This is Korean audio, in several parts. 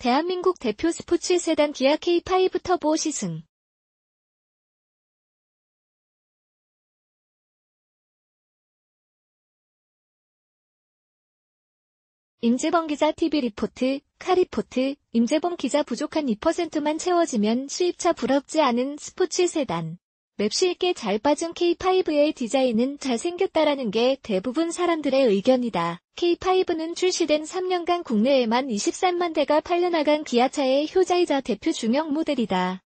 대한민국 대표 스포츠 세단 기아 K5 터보 시승. 임재범 기자 TV 리포트, 카리포트, 임재범 기자 부족한 2%만 채워지면 수입차 부럽지 않은 스포츠 세단. 맵시 있게 잘 빠진 K5의 디자인은 잘생겼다라는 게 대부분 사람들의 의견이다. K5는 출시된 3년간 국내에만 23만 대가 팔려나간 기아차의 효자이자 대표 중형 모델이다.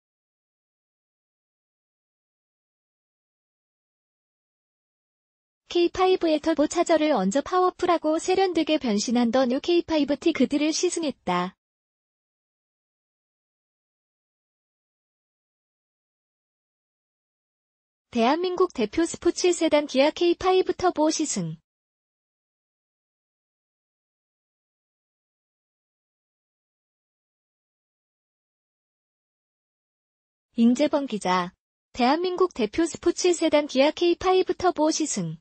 K5의 터보 차저를 얹어 파워풀하고 세련되게 변신한 더 뉴 K5T 그들을 시승했다. 대한민국 대표 스포츠 세단 기아 K5 터보 시승. 임재범 기자. 대한민국 대표 스포츠 세단 기아 K5 터보 시승.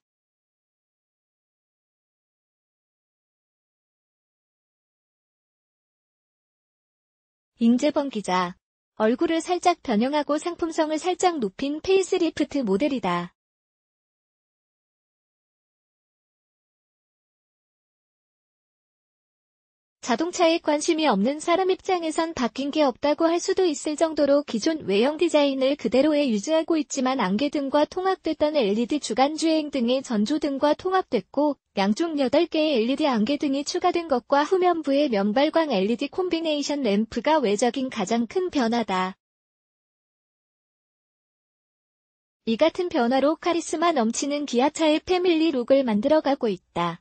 임재범 기자. 얼굴을 살짝 변형하고 상품성을 살짝 높인 페이스리프트 모델이다. 자동차에 관심이 없는 사람 입장에선 바뀐 게 없다고 할 수도 있을 정도로 기존 외형 디자인을 그대로에 유지하고 있지만 안개등과 통합됐던 LED 주간주행 등의 전조등과 통합됐고 양쪽 8개의 LED 안개등이 추가된 것과 후면부의 면발광 LED 콤비네이션 램프가 외적인 가장 큰 변화다. 이 같은 변화로 카리스마 넘치는 기아차의 패밀리 룩을 만들어가고 있다.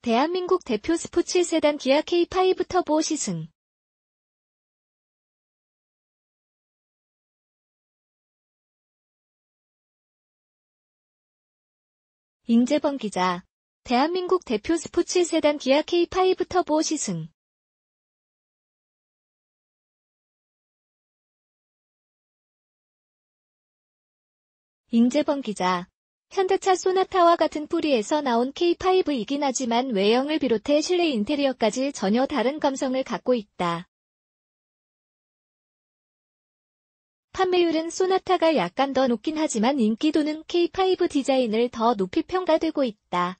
대한민국 대표 스포츠 세단 기아 K5 터보 시승. 임재범 기자. 대한민국 대표 스포츠 세단 기아 K5 터보 시승. 임재범 기자. 현대차 소나타와 같은 뿌리에서 나온 K5이긴 하지만 외형을 비롯해 실내 인테리어까지 전혀 다른 감성을 갖고 있다. 판매율은 소나타가 약간 더 높긴 하지만 인기도는 K5 디자인을 더 높이 평가되고 있다.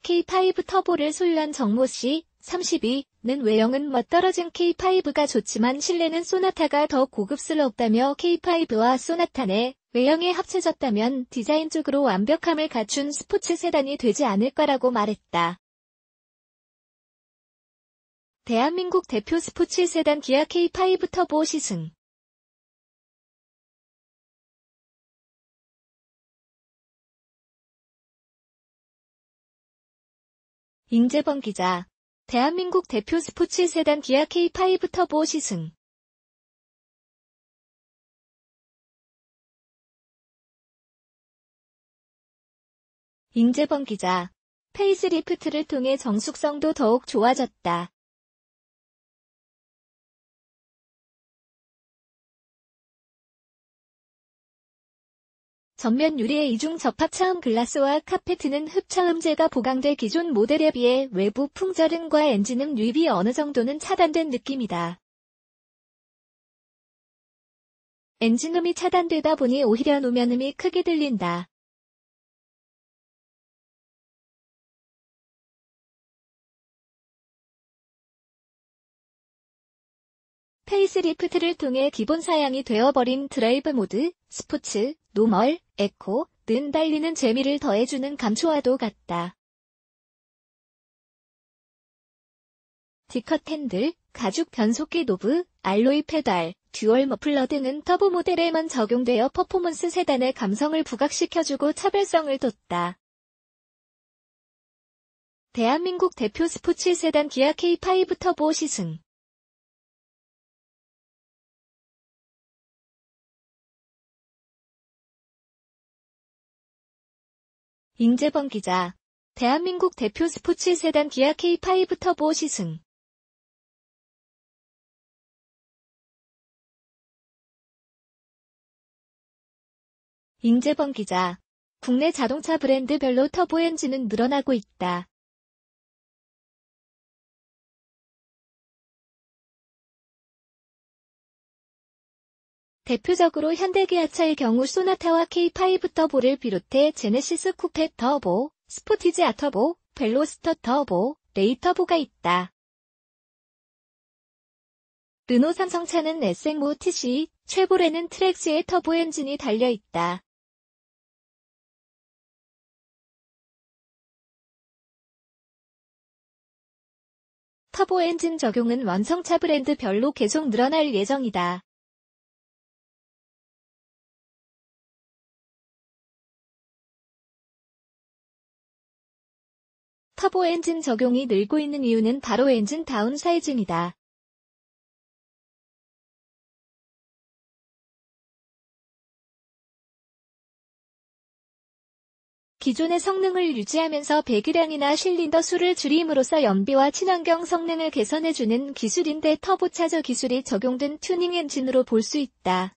K5 터보를 소유한 정모 씨, 32는 외형은 멋떨어진 K5가 좋지만 실내는 소나타가 더 고급스럽다며 K5와 소나타 내 외형이 합쳐졌다면 디자인적으로 완벽함을 갖춘 스포츠 세단이 되지 않을까라고 말했다. 대한민국 대표 스포츠 세단 기아 K5 터보 시승. 임재범 기자. 대한민국 대표 스포츠 세단 기아 K5 터보 시승. 임재범 기자. 페이스리프트를 통해 정숙성도 더욱 좋아졌다. 전면 유리의 이중 접합 차음 글라스와 카페트는 흡차음재가 보강돼 기존 모델에 비해 외부 풍절음과 엔진음 유입이 어느 정도는 차단된 느낌이다. 엔진음이 차단되다 보니 오히려 노면음이 크게 들린다. 페이스리프트를 통해 기본 사양이 되어버린 드라이브 모드, 스포츠, 노멀, 에코는 달리는 재미를 더해주는 감초와도 같다. D컷 핸들, 가죽 변속기 노브, 알로이 페달, 듀얼 머플러 등은 터보 모델에만 적용되어 퍼포먼스 세단의 감성을 부각시켜주고 차별성을 뒀다. 대한민국 대표 스포츠 세단 기아 K5 터보 시승. 임재범 기자. 대한민국 대표 스포츠 세단 기아 K5 터보 시승. 임재범 기자. 국내 자동차 브랜드별로 터보 엔진은 늘어나고 있다. 대표적으로 현대기아차의 경우 소나타와 K5 터보를 비롯해 제네시스 쿠페 터보, 스포티지 아터보, 벨로스터 터보, 레이 터보가 있다. 르노 삼성차는 SMO TC, 쉐보레는 트랙스의 터보 엔진이 달려있다. 터보 엔진 적용은 완성차 브랜드별로 계속 늘어날 예정이다. 터보 엔진 적용이 늘고 있는 이유는 바로 엔진 다운 사이징이다. 기존의 성능을 유지하면서 배기량이나 실린더 수를 줄임으로써 연비와 친환경 성능을 개선해주는 기술인데 터보차저 기술이 적용된 튜닝 엔진으로 볼 수 있다.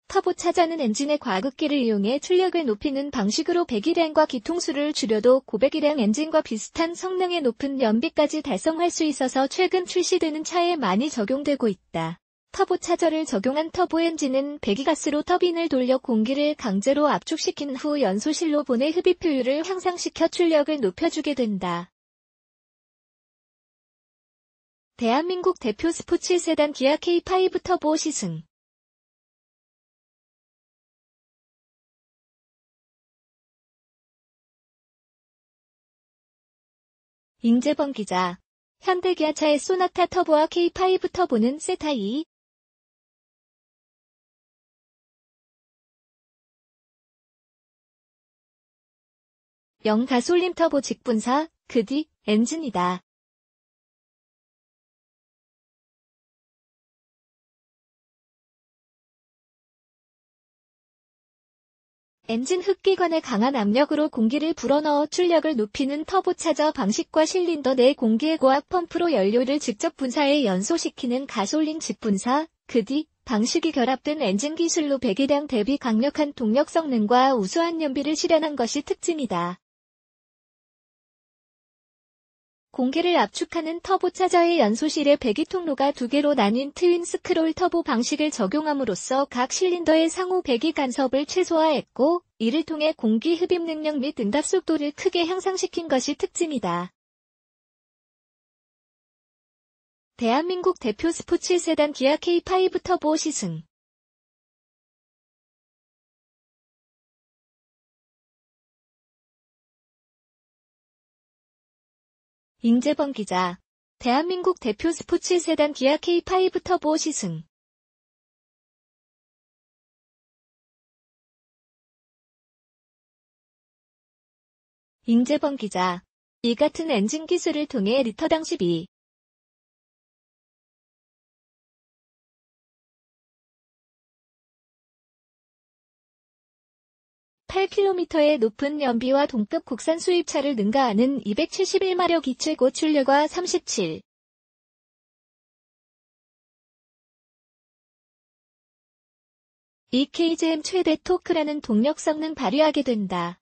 터보차저는 엔진의 과극기를 이용해 출력을 높이는 방식으로 배기량과 기통수를 줄여도 고배기량 엔진과 비슷한 성능의 높은 연비까지 달성할 수 있어서 최근 출시되는 차에 많이 적용되고 있다. 터보차저를 적용한 터보 엔진은 배기가스로 터빈을 돌려 공기를 강제로 압축시킨 후 연소실로 보내 흡입 효율을 향상시켜 출력을 높여주게 된다. 대한민국 대표 스포츠 세단 기아 K5 터보 시승. 임재범 기자. 현대기아차의 소나타 터보와 K5 터보는 세타2. 가솔린 터보 직분사, 그뒤, 엔진이다. 엔진 흡기관에 강한 압력으로 공기를 불어넣어 출력을 높이는 터보차저 방식과 실린더 내 공기의 고압 펌프로 연료를 직접 분사해 연소시키는 가솔린 직분사, 그뒤, 방식이 결합된 엔진 기술로 배기량 대비 강력한 동력 성능과 우수한 연비를 실현한 것이 특징이다. 공기를 압축하는 터보차저의 연소실에 배기 통로가 두 개로 나뉜 트윈 스크롤 터보 방식을 적용함으로써 각 실린더의 상호 배기 간섭을 최소화했고, 이를 통해 공기 흡입 능력 및 응답 속도를 크게 향상시킨 것이 특징이다. 대한민국 대표 스포츠 세단 기아 K5 터보 시승. 임재범 기자. 대한민국 대표 스포츠 세단 기아 K5 터보 시승. 임재범 기자. 이 같은 엔진 기술을 통해 리터당 12 8km의 높은 연비와 동급 국산 수입차를 능가하는 271마력 최고 출력과 37 EKGM 최대 토크라는 동력 성능 발휘하게 된다.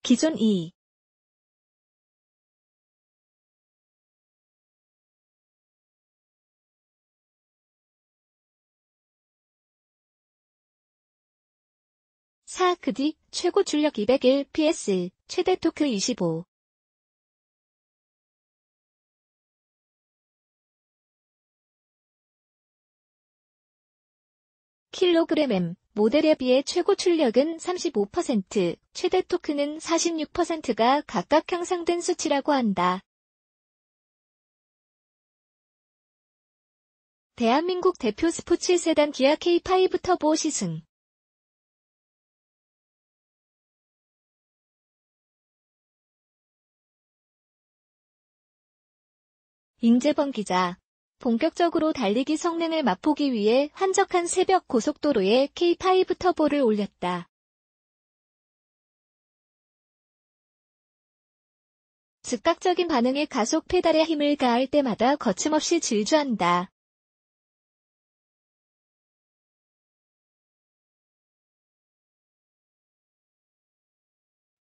기존 2 4 그뒤 최고 출력 201 PS, 최대 토크 25 kgm, 모델에 비해 최고 출력은 35%, 최대 토크는 46%가 각각 향상된 수치라고 한다. 대한민국 대표 스포츠 세단 기아 K5 터보 시승. 임재범 기자. 본격적으로 달리기 성능을 맛보기 위해 한적한 새벽 고속도로에 K5 터보를 올렸다. 즉각적인 반응에 가속 페달에 힘을 가할 때마다 거침없이 질주한다.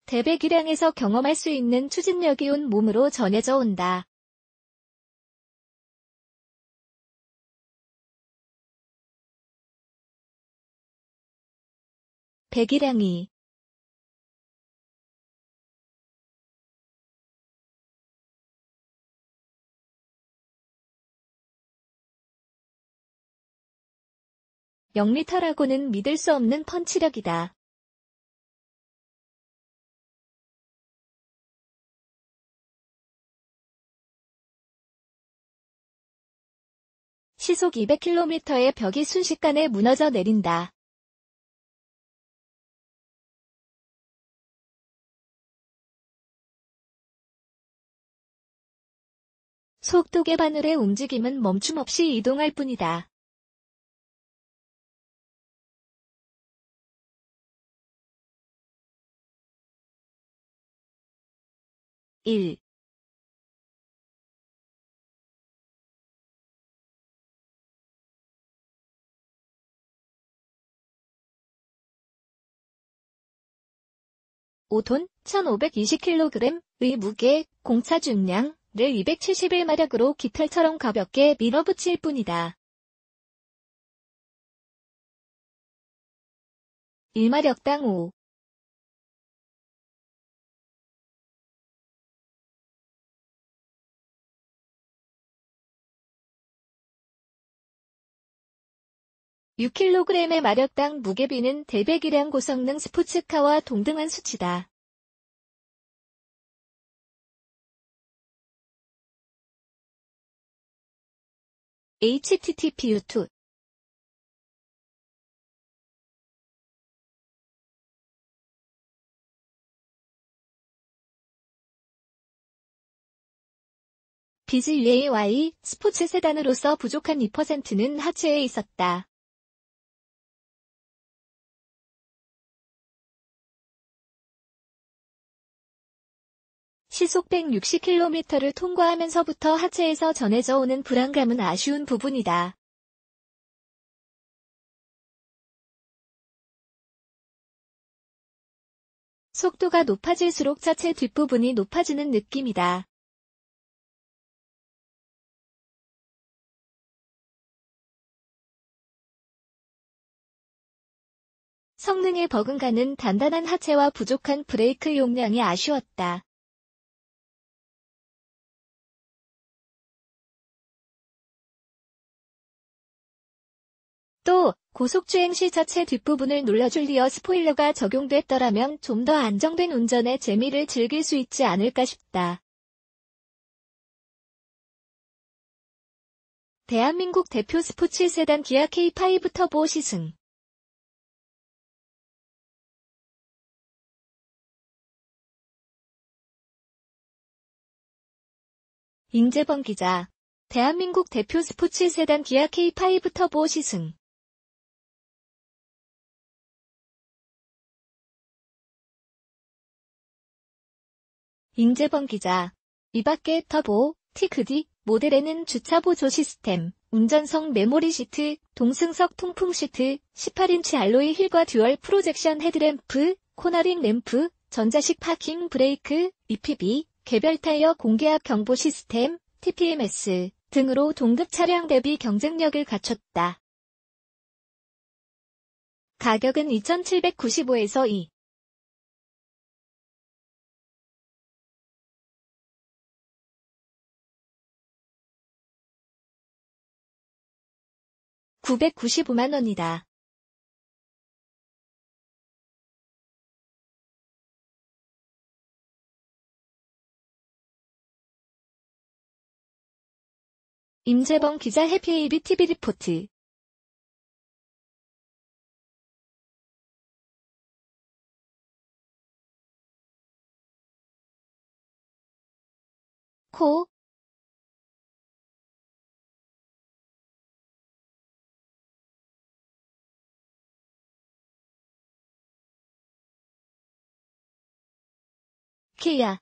대배기량에서 경험할 수 있는 추진력이 온 몸으로 전해져 온다. 배기량이 (0리터라고는) 믿을 수 없는 펀치력이다. 시속 200km의 벽이 순식간에 무너져 내린다. 속도계 바늘의 움직임은 멈춤없이 이동할 뿐이다. (1) (5톤) 1520kg의 무게, 공차 중량을 271마력으로 깃털처럼 가볍게 밀어붙일 뿐이다. 1마력당 5. (6kg의) 마력당 무게비는 대배기량 고성능 스포츠카와 동등한 수치다. http://u2 BZUAY 스포츠 세단으로서 부족한 2%는 하체에 있었다. 시속 160km를 통과하면서부터 하체에서 전해져 오는 불안감은 아쉬운 부분이다. 속도가 높아질수록 차체 뒷부분이 높아지는 느낌이다. 성능의 버금가는 단단한 하체와 부족한 브레이크 용량이 아쉬웠다. 또 고속주행 시 차체 뒷부분을 눌러줄 리어 스포일러가 적용됐더라면 좀 더 안정된 운전의 재미를 즐길 수 있지 않을까 싶다. 대한민국 대표 스포츠 세단 기아 K5 터보 시승. 임재범 기자. 대한민국 대표 스포츠 세단 기아 K5 터보 시승. 임재범 기자. 이밖에 터보, T-KD 모델에는 주차 보조 시스템, 운전석 메모리 시트, 동승석 통풍 시트, 18인치 알로이 휠과 듀얼 프로젝션 헤드램프, 코너링 램프, 전자식 파킹 브레이크, EPB, 개별 타이어 공기압 경보 시스템, TPMS 등으로 동급 차량 대비 경쟁력을 갖췄다. 가격은 2,795에서 2. (995만 원이다) 임재범 기자 해피에이비 TV 리포트. 코 키야